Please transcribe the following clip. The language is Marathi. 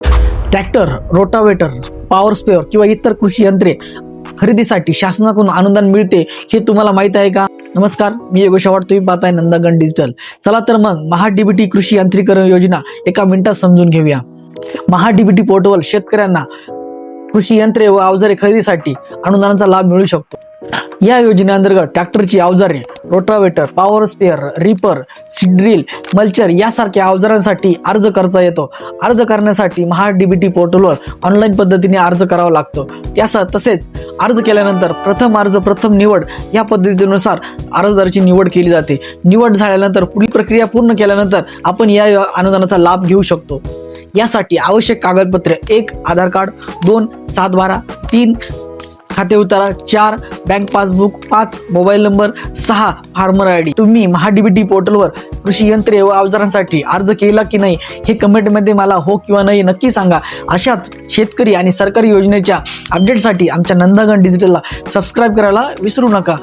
ट्रॅक्टर, रोटावेटर, पॉवर स्पेअर किंवा इतर कृषी यंत्रे खरेदीसाठी शासनाकडून अनुदान मिळते हे तुम्हाला माहित आहे का? नमस्कार, मी योगेश आव्हाड, तुम्ही पाहताय नंदागण डिजिटल. चला तर मग महाडीबीटी कृषी यांत्रिकरण योजना एका मिनिटात समजून घेऊया. महाडीबीटी पोर्टलवर शेतकऱ्यांना कृषी यंत्रे व अवजारे खरेदीसाठी अनुदानाचा लाभ मिळू शकतो. या योजनेअंतर्गत ट्रॅक्टरची अवजारे, rotavator, power spare, reaper, seed drill, mulcher यासारख्या अवजारांसाठी अर्ज करता येतो. अर्ज करण्यासाठी महाडीबीटी पोर्टलवर ऑनलाईन पद्धतीने अर्ज करावा लागतो. तसेच अर्ज केल्यानंतर प्रथम अर्ज प्रथम निवड या पद्धतीनुसार अर्जदाराची निवड केली जाते. निवड झाल्यानंतर पुढील प्रक्रिया पूर्ण केल्यानंतर आपण या अनुदानाचा लाभ घेऊ शकतो. यासाठी आवश्यक कागदपत्रे: 1. आधार कार्ड, 2. 7/12, 3. खाते उतारा, 4. Bank passbook, 5. Mobile number, 6. Farmer ID. तुम्ही महाडीबीटी पोर्टलवर कृषी यंत्रे व अवजारांसाठी अर्ज केला की नाही हे कमेंटमध्ये मला हो किंवा नाही नक्की सांगा. अशाच शेतकरी आणि सरकारी योजनेच्या अपडेटसाठी आमच्या नंदागण डिजिटलला सबस्क्राईब करायला विसरू नका.